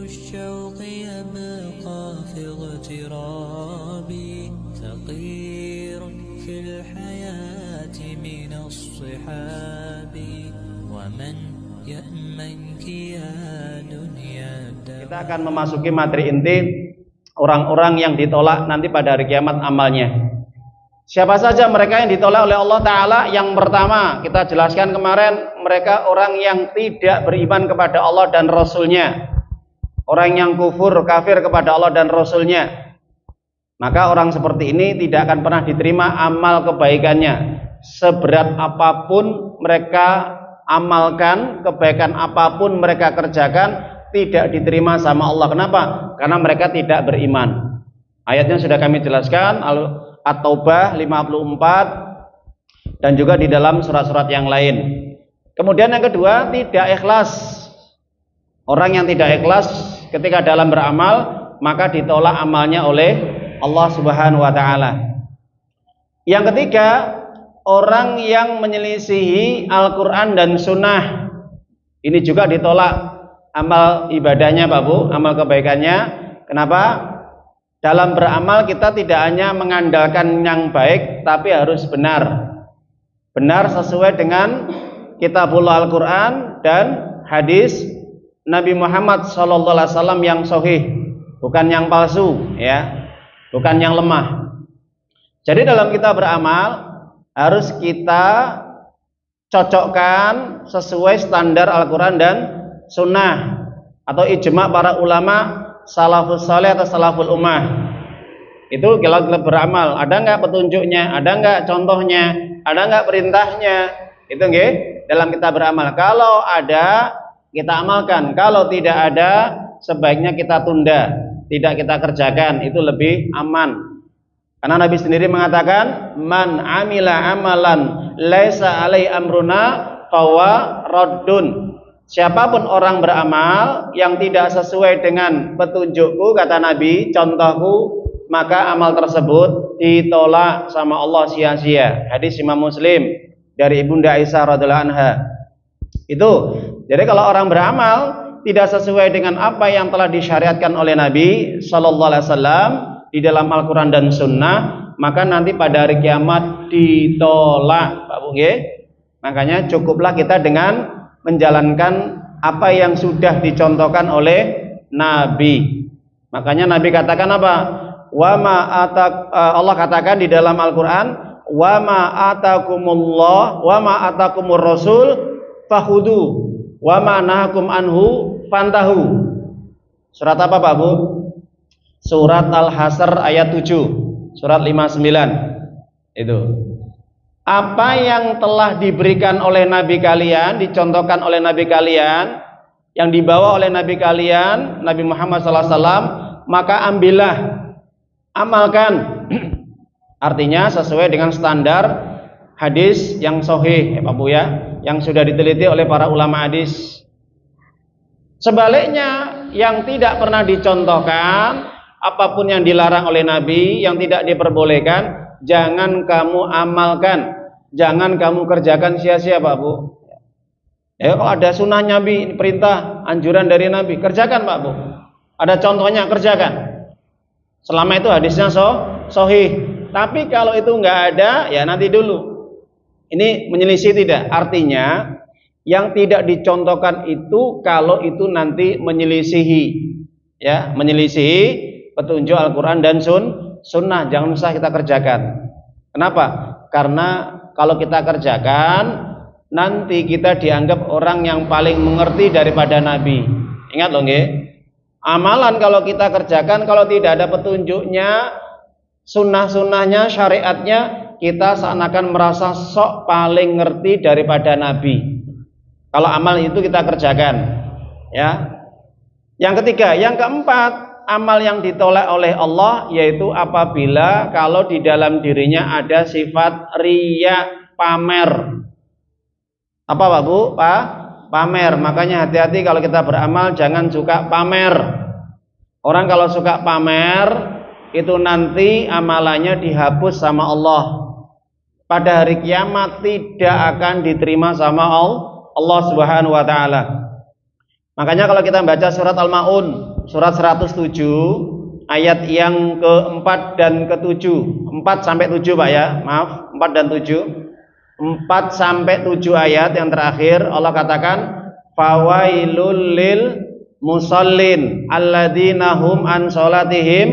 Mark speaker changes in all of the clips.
Speaker 1: الشوق يبقى في اغترابي ثقير في الحياة من الصحاب ومن يأمنك يا دنيا.
Speaker 2: Kita akan memasuki materi inti orang-orang yang ditolak nanti pada hari kiamat amalnya. Siapa saja mereka yang ditolak oleh Allah Ta'ala? Yang pertama kita jelaskan kemarin, mereka orang yang tidak beriman kepada Allah dan Rasulnya, orang yang kafir kepada Allah dan Rasulnya. Maka orang seperti ini tidak akan pernah diterima amal kebaikannya. Seberat apapun mereka amalkan, kebaikan apapun mereka kerjakan, tidak diterima sama Allah. Kenapa? Karena mereka tidak beriman. Ayatnya sudah kami jelaskan, At-Taubah 54 dan juga di dalam surat-surat yang lain. Kemudian yang kedua, tidak ikhlas. Orang yang tidak ikhlas ketika dalam beramal, maka ditolak amalnya oleh Allah Subhanahu wa taala. Yang ketiga, orang yang menyelisihi Al-Qur'an dan Sunnah. Ini juga ditolak amal ibadahnya, Pak Bu, amal kebaikannya. Kenapa? Dalam beramal kita tidak hanya mengandalkan yang baik, tapi harus benar. Benar sesuai dengan kitabullah Al-Quran dan hadis Nabi Muhammad SAW yang sahih, bukan yang palsu, ya, bukan yang lemah. Jadi dalam kita beramal harus kita cocokkan sesuai standar Al-Quran dan Sunnah atau ijma para ulama salafus saleh atau salaful ummah. Itu kalau kita beramal, ada nggak petunjuknya, ada nggak contohnya, ada nggak perintahnya? Itu nggih dalam kita beramal. Kalau ada kita amalkan, kalau tidak ada sebaiknya kita tunda, tidak kita kerjakan, itu lebih aman. Karena Nabi sendiri mengatakan, man amila amalan laisa alai amruna fawa raddun. Siapapun orang beramal yang tidak sesuai dengan petunjukku, kata Nabi, contohku, maka amal tersebut ditolak sama Allah sia-sia. Hadis Imam Muslim dari Ibunda Aisyah radhiyallahu anha. Itu. Jadi kalau orang beramal tidak sesuai dengan apa yang telah disyariatkan oleh Nabi sallallahu alaihi wasallam di dalam Al-Qur'an dan Sunnah, maka nanti pada hari kiamat ditolak, Pak Bu nggih. Makanya cukuplah kita dengan menjalankan apa yang sudah dicontohkan oleh Nabi. Makanya Nabi katakan apa? Allah katakan di dalam Al-Quran, wa ma atakumur rasul fahudu wa ma nahakum anhu fantahu. Surat apa Pak Bu? Surat Al-Hasr ayat 7, surat 59. Itu. Apa yang telah diberikan oleh Nabi kalian, dicontohkan oleh Nabi kalian, yang dibawa oleh Nabi kalian, Nabi Muhammad SAW, maka ambillah, amalkan. Artinya sesuai dengan standar hadis yang sahih, Pak Bu ya, yang sudah diteliti oleh para ulama hadis. Sebaliknya, yang tidak pernah dicontohkan, apapun yang dilarang oleh Nabi, yang tidak diperbolehkan, jangan kamu amalkan, jangan kamu kerjakan sia-sia, Pak Bu. Ya, kalau ada sunnah Nabi, perintah, anjuran dari Nabi, kerjakan, Pak Bu. Ada contohnya, kerjakan. Selama itu hadisnya sahih. Tapi kalau itu nggak ada, ya nanti dulu. Ini menyelisih tidak? Artinya yang tidak dicontohkan itu kalau itu nanti menyelisihi, ya, menyelisihi petunjuk Al-Quran dan Sunnah, jangan usah kita kerjakan. Kenapa? Karena kalau kita kerjakan, nanti kita dianggap orang yang paling mengerti daripada Nabi. Ingat loh nggih. Amalan kalau kita kerjakan, kalau tidak ada petunjuknya, sunnah-sunnahnya, syariatnya, kita seakan merasa sok paling ngerti daripada Nabi. Kalau amal itu kita kerjakan, ya. Yang ketiga, yang keempat, amal yang ditolak oleh Allah yaitu apabila kalau di dalam dirinya ada sifat riya, pamer. Apa Pak Bu? Pamer. Makanya hati-hati kalau kita beramal jangan suka pamer. Orang kalau suka pamer itu nanti amalannya dihapus sama Allah. Pada hari kiamat tidak akan diterima sama Allah Subhanahu wa taala. Makanya kalau kita baca surat Al-Maun surat 107 ayat yang keempat dan ketujuh. 4 sampai 7 Pak ya, maaf, 4 dan 7. 4 sampai 7 ayat yang terakhir Allah katakan fawailul lil musallin alladzina hum an sholatihim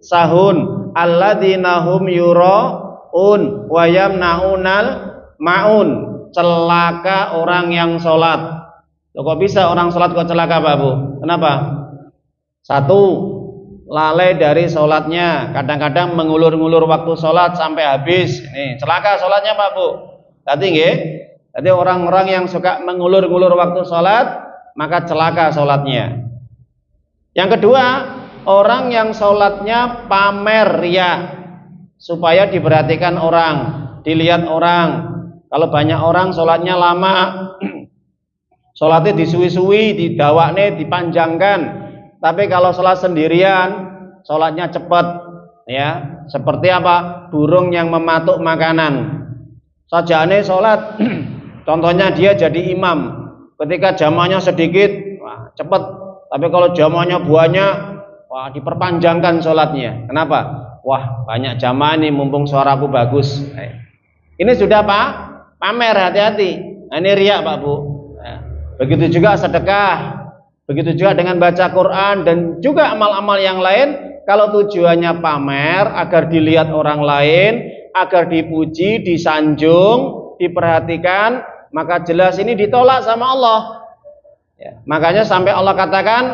Speaker 2: sahun alladzina hum yuraun wa yamnaunal maun. Celaka orang yang sholat. Kok bisa orang sholat kok celaka Pak Bu? Kenapa? Satu, lalai dari sholatnya, kadang-kadang mengulur-ngulur waktu sholat sampai habis. Ini celaka sholatnya Pak Bu. Tadi nggih. Jadi orang-orang yang suka mengulur-ngulur waktu sholat, maka celaka sholatnya. Yang kedua, orang yang sholatnya pamer riya, supaya diperhatikan orang, dilihat orang. Kalau banyak orang sholatnya lama, sholatnya disuwi-suwi, didawakne, dipanjangkan. Tapi kalau sholat sendirian, sholatnya cepat, ya. Seperti apa? Burung yang mematuk makanan. Sajane sholat, contohnya dia jadi imam. Ketika jamaahnya sedikit, wah, cepat. Tapi kalau jamaahnya banyak, wah, diperpanjangkan sholatnya. Kenapa? Wah, banyak jamaah ini, mumpung suaraku bagus. Ini sudah Pak, pamer, hati-hati. Nah, ini riya Pak Bu. Begitu juga sedekah, begitu juga dengan baca Quran dan juga amal-amal yang lain. Kalau tujuannya pamer agar dilihat orang lain, agar dipuji, disanjung, diperhatikan, maka jelas ini ditolak sama Allah. Ya, makanya sampai Allah katakan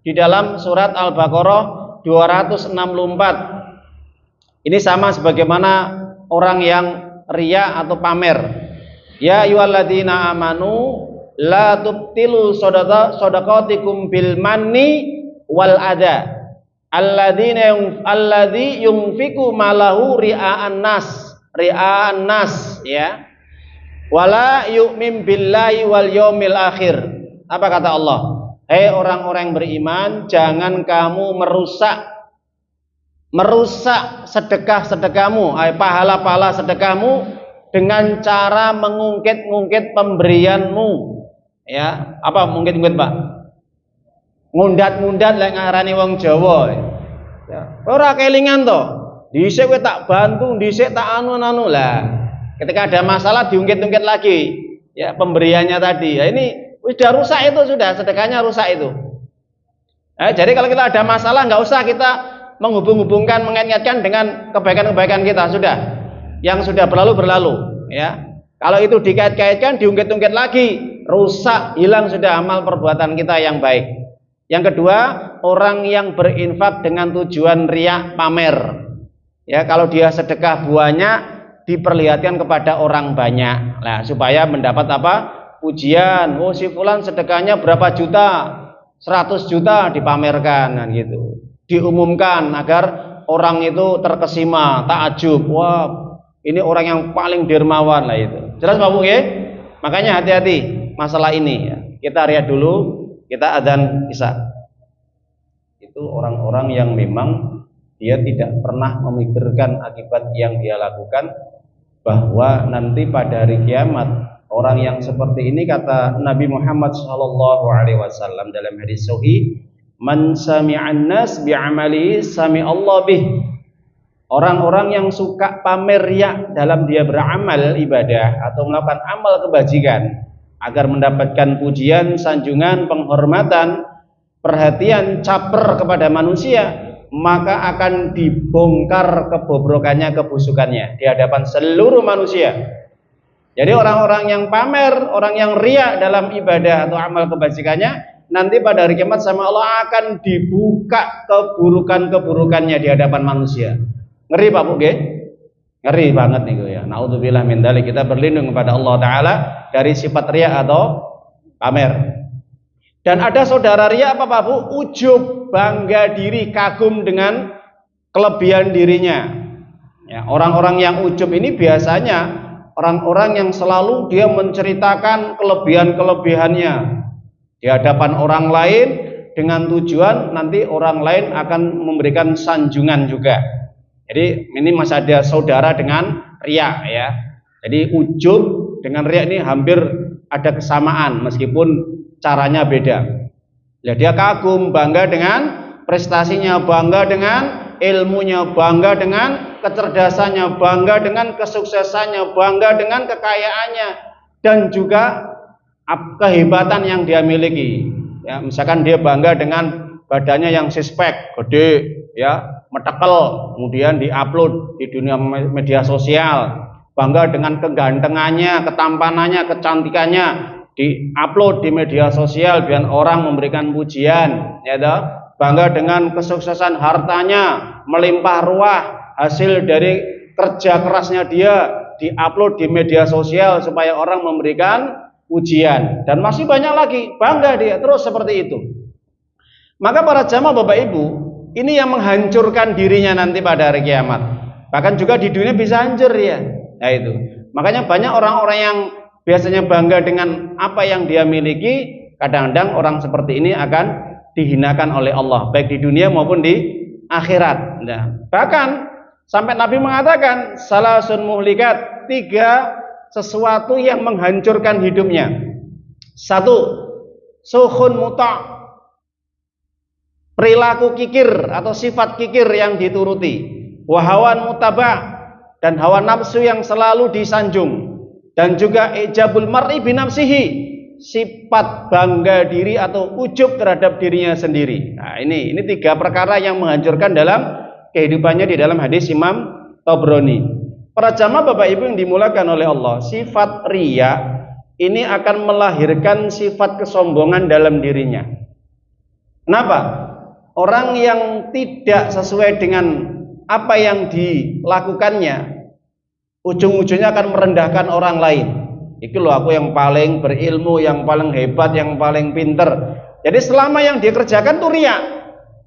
Speaker 2: di dalam surat Al-Baqarah 264. Ini sama sebagaimana orang yang riya atau pamer. Ya ayyuhalladzina amanu la tubtilu shadaqatikum bil manni wal adha. Alladzi yunfiqu malahu ria'an nas, ya. Wala yu'min billahi wal yaumil akhir. Apa kata Allah? Hei orang-orang beriman, jangan kamu merusak sedekah-sedekahmu, pahala-pahala sedekahmu dengan cara mengungkit-ungkit pemberianmu. Ya, apa mungkit-ungkit Pak? Ngundat-ngundat lek ngarani wong Jawa. Ya, ora kelingan to. Dhisik kowe tak bantu, dhisik tak anu-anu lah. Ketika ada masalah diungkit-ungkit lagi. Ya, pemberiannya tadi. Ya, ini sudah rusak itu, sudah sedekahnya rusak itu. Jadi kalau kita ada masalah nggak usah kita menghubung-hubungkan, mengingatkan dengan kebaikan-kebaikan kita, sudah. Yang sudah berlalu, ya. Kalau itu dikait-kaitkan, diungkit-ungkit lagi, rusak, hilang sudah amal perbuatan kita yang baik. Yang kedua, orang yang berinfak dengan tujuan riya, pamer. Ya, kalau dia sedekah banyak, diperlihatkan kepada orang banyak. Nah, supaya mendapat apa? Pujian. Oh, si fulan sedekahnya berapa juta? 100 juta dipamerkan, kan gitu. Diumumkan agar orang itu terkesima, takjub. Wah, ini orang yang paling dermawan lah itu. Jelas Pak Bu ya? Makanya hati-hati masalah ini ya. Kita lihat dulu. Kita adzan isya. Itu orang-orang yang memang dia tidak pernah memikirkan akibat yang dia lakukan, bahwa nanti pada hari kiamat orang yang seperti ini, kata Nabi Muhammad SAW dalam hadis sahih, man sami'an nas bi'amali sami'allah bih. Orang-orang yang suka pamer riya dalam dia beramal ibadah atau melakukan amal kebajikan agar mendapatkan pujian, sanjungan, penghormatan, perhatian, caper kepada manusia, maka akan dibongkar kebobrokannya, kebusukannya di hadapan seluruh manusia. Jadi orang-orang yang pamer, orang yang riya dalam ibadah atau amal kebajikannya, nanti pada hari kiamat sama Allah akan dibuka keburukan-keburukannya di hadapan manusia. Ngeri Pak Bu, ngeri banget nih ya. Naudzubillah min dzalik. Kita berlindung kepada Allah Taala dari sifat riya atau pamer. Dan ada saudara riya apa Pak Bu? Ujub, bangga diri, kagum dengan kelebihan dirinya. Ya, orang-orang yang ujub ini biasanya orang-orang yang selalu dia menceritakan kelebihan-kelebihannya di hadapan orang lain dengan tujuan nanti orang lain akan memberikan sanjungan juga. Jadi ini masih ada saudara dengan riya ya. Jadi ujub dengan riya ini hampir ada kesamaan meskipun caranya beda. Ya, dia kagum, bangga dengan prestasinya, bangga dengan ilmunya, bangga dengan kecerdasannya, bangga dengan kesuksesannya, bangga dengan kekayaannya, dan juga kehebatan yang dia miliki. Ya, misalkan dia bangga dengan badannya yang six-pack, gede, ya, metekel, kemudian diupload di dunia media sosial. Bangga dengan kegantengannya, ketampanannya, kecantikannya, diupload di media sosial biar orang memberikan pujian, ya toh. Bangga dengan kesuksesan hartanya, melimpah ruah, hasil dari kerja kerasnya dia diupload di media sosial supaya orang memberikan pujian, dan masih banyak lagi, bangga dia terus seperti itu. Maka para jamaah Bapak Ibu, ini yang menghancurkan dirinya nanti pada hari kiamat. Bahkan juga di dunia bisa hancur ya. Nah itu. Makanya banyak orang-orang yang biasanya bangga dengan apa yang dia miliki, kadang-kadang orang seperti ini akan dihinakan oleh Allah, baik di dunia maupun di akhirat. Nah, bahkan sampai Nabi mengatakan salasun muhlikat, 3 sesuatu yang menghancurkan hidupnya. 1, sukhun muta', perilaku kikir atau sifat kikir yang dituruti. Wahawan mutaba', dan hawa nafsu yang selalu disanjung. Dan juga ijabul mar'i binafsihi, sifat bangga diri atau ujub terhadap dirinya sendiri. Nah, ini 3 perkara yang menghancurkan dalam kehidupannya di dalam hadis Imam Tabrani. Para jamaah Bapak Ibu yang dimulakan oleh Allah, sifat riya ini akan melahirkan sifat kesombongan dalam dirinya. Kenapa? Orang yang tidak sesuai dengan apa yang dilakukannya, ujung-ujungnya akan merendahkan orang lain. Iki loh aku yang paling berilmu, yang paling hebat, yang paling pinter. Jadi selama yang dia kerjakan itu riya,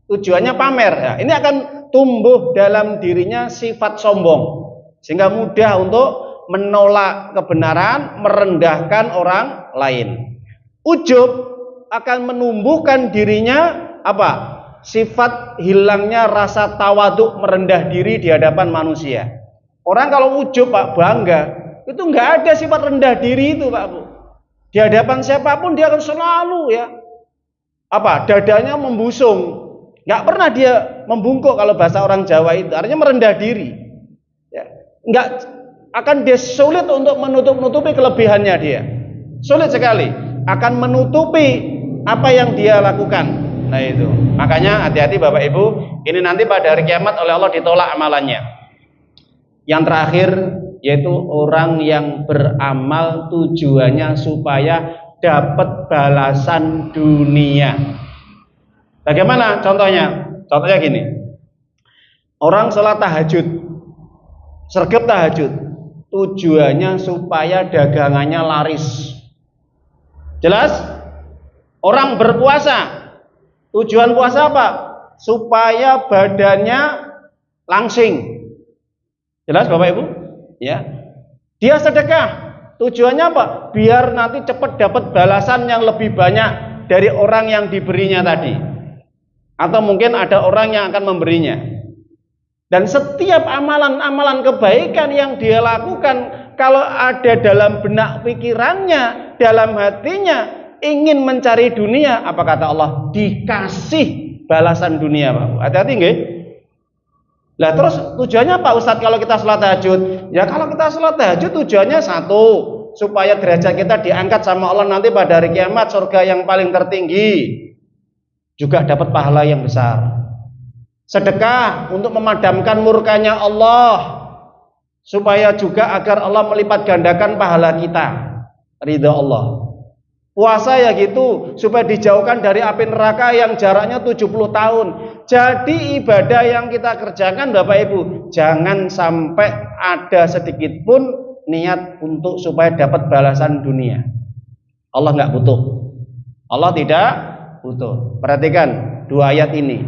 Speaker 2: tujuannya pamer. Ya, ini akan tumbuh dalam dirinya sifat sombong, sehingga mudah untuk menolak kebenaran, merendahkan orang lain. Ujub akan menumbuhkan dirinya apa? Sifat hilangnya rasa tawaduk, merendah diri di hadapan manusia. Orang kalau ujub Pak, bangga, itu nggak ada sifat rendah diri itu Pak Bu. Di hadapan siapapun dia akan selalu ya apa? Dadanya membusung. Nggak pernah dia membungkuk kalau bahasa orang Jawa itu, artinya merendah diri. Ya, nggak akan dia sulit untuk menutupi kelebihannya dia. Sulit sekali akan menutupi apa yang dia lakukan. Nah itu. Makanya hati-hati Bapak Ibu, ini nanti pada hari kiamat oleh Allah ditolak amalannya. Yang terakhir yaitu orang yang beramal tujuannya supaya dapat balasan dunia. Bagaimana contohnya? Contohnya gini. Orang sholat tahajud, sergap tahajud, tujuannya supaya dagangannya laris. Jelas? Orang berpuasa, tujuan puasa apa? Supaya badannya langsing. Jelas Bapak Ibu? Ya. Dia sedekah, tujuannya apa? Biar nanti cepat dapat balasan yang lebih banyak dari orang yang diberinya tadi. Atau mungkin ada orang yang akan memberinya. Dan setiap amalan-amalan kebaikan yang dia lakukan, kalau ada dalam benak pikirannya, dalam hatinya ingin mencari dunia, apa kata Allah? Dikasih balasan dunia, Pak. Hati-hati nggih. Lah terus tujuannya apa Ustadz kalau kita sholat tahajud? Ya kalau kita sholat tahajud tujuannya 1, supaya derajat kita diangkat sama Allah nanti pada hari kiamat, surga yang paling tertinggi. Juga dapat pahala yang besar. Sedekah untuk memadamkan murkanya Allah, supaya juga agar Allah melipat gandakan pahala kita, ridha Allah. Puasa ya gitu, supaya dijauhkan dari api neraka yang jaraknya 70 tahun. Jadi ibadah yang kita kerjakan Bapak Ibu, jangan sampai ada sedikit pun niat untuk supaya dapat balasan dunia. Allah nggak butuh. Allah tidak butuh. Perhatikan 2 ayat ini.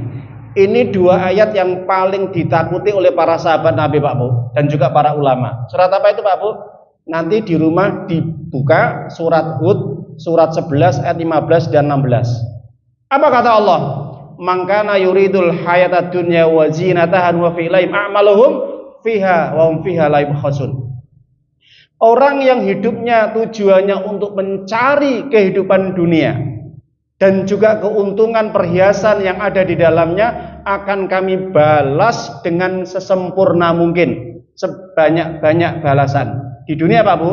Speaker 2: Ini 2 ayat yang paling ditakuti oleh para sahabat Nabi Pak Bu, dan juga para ulama. Surat apa itu Pak Bu? Nanti di rumah dibuka surat Hud surat 11 ayat 15 dan 16. Apa kata Allah? Man kana yuridul hayatad dunya wa zinataha wa fi ilaihim a'maluhum fiha wa hum fiha la yubkhasun. Orang yang hidupnya tujuannya untuk mencari kehidupan dunia, dan juga keuntungan perhiasan yang ada di dalamnya akan kami balas dengan sesempurna mungkin, sebanyak-banyak balasan. Di dunia Pak Bu,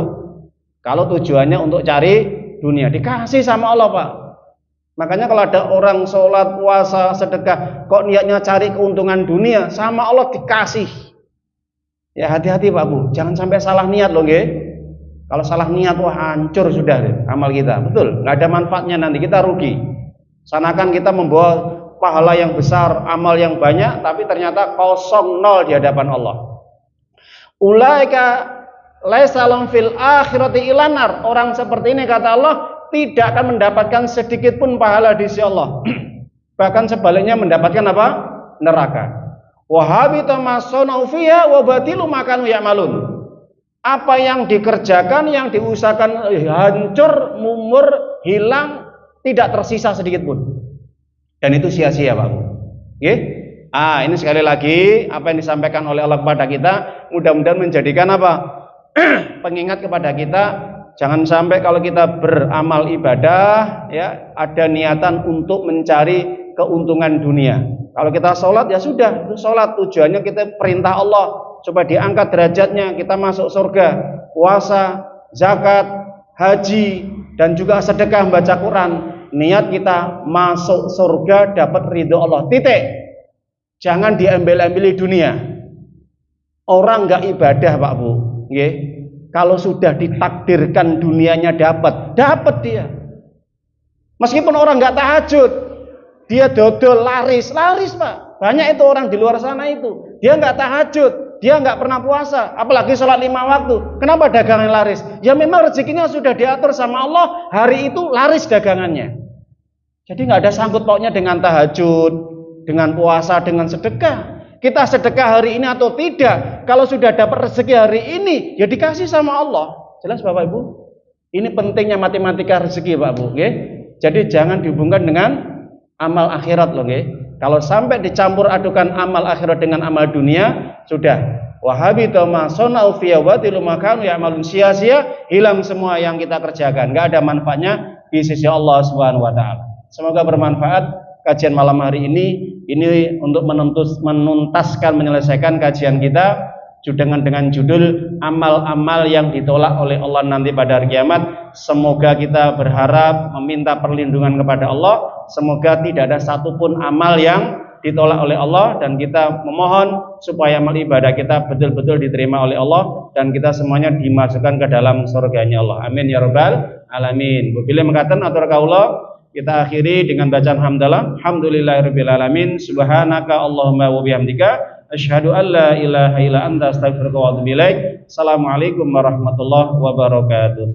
Speaker 2: kalau tujuannya untuk cari dunia, dikasih sama Allah Pak. Makanya kalau ada orang sholat, puasa, sedekah, kok niatnya cari keuntungan dunia, sama Allah dikasih. Ya hati-hati Pak Bu, jangan sampai salah niat loh nggih. Kalau salah niat, wah hancur sudah deh, amal kita. Betul, nggak ada manfaatnya, nanti kita rugi. Sanakan kita membawa pahala yang besar, amal yang banyak, tapi ternyata kosong, nol di hadapan Allah. Ulaika laisa lahum fil akhirati ilanar. Orang seperti ini kata Allah tidak akan mendapatkan sedikit pun pahala di sisi Allah. Bahkan sebaliknya mendapatkan apa? Neraka. Wa habita ma sanau fiha wa batilu ma kanu ya'malun. Apa yang dikerjakan, yang diusahakan hancur, mumur, hilang, tidak tersisa sedikit pun. Dan itu sia-sia Pak Bu. Nggih? Ini sekali lagi apa yang disampaikan oleh Allah kepada kita mudah-mudahan menjadikan apa? Pengingat kepada kita. Jangan sampai kalau kita beramal ibadah ya ada niatan untuk mencari keuntungan dunia. Kalau kita sholat ya sudah, itu sholat tujuannya kita perintah Allah supaya diangkat derajatnya, kita masuk surga. Puasa, zakat, haji dan juga sedekah membaca Quran, niat kita masuk surga dapat ridho Allah. Titik. Jangan diambil-ambil dunia. Orang nggak ibadah Pak Bu, nggih. Kalau sudah ditakdirkan dunianya dapat dia. Meskipun orang nggak tahajud, dia dodol laris Pak. Banyak itu orang di luar sana itu. Dia nggak tahajud, dia nggak pernah puasa, apalagi sholat 5 waktu. Kenapa dagangan laris? Ya memang rezekinya sudah diatur sama Allah. Hari itu laris dagangannya. Jadi nggak ada sangkut pautnya dengan tahajud, dengan puasa, dengan sedekah. Kita sedekah hari ini atau tidak, kalau sudah dapat rezeki hari ini, ya dikasih sama Allah. Jelas Bapak Ibu? Ini pentingnya matematika rezeki Pak Bu. Okay? Jadi jangan dihubungkan dengan amal akhirat loh. Okay? Kalau sampai dicampur adukan amal akhirat dengan amal dunia, sudah. Wahabita ma sanau fi watilu makanu ya'malun, sia-sia, hilang semua yang kita kerjakan. Gak ada manfaatnya di sisi Allah Subhanahu wa taala. Semoga bermanfaat kajian malam hari ini untuk menuntaskan, menyelesaikan kajian kita dengan judul amal-amal yang ditolak oleh Allah nanti pada hari kiamat. Semoga kita berharap meminta perlindungan kepada Allah, semoga tidak ada satupun amal yang ditolak oleh Allah, dan kita memohon supaya amal ibadah kita betul-betul diterima oleh Allah dan kita semuanya dimasukkan ke dalam surganya Allah. Amin ya rabbal alamin. Wabillahi mengatakan atur kaula. Kita akhiri dengan bacaan hamdalah. Alhamdulillahirabbil alamin. Subhanaka Allahumma wa bihamdika asyhadu an la ilaha illa anta astaghfiruka wa atubu ilaik. Assalamualaikum warahmatullahi wabarakatuh.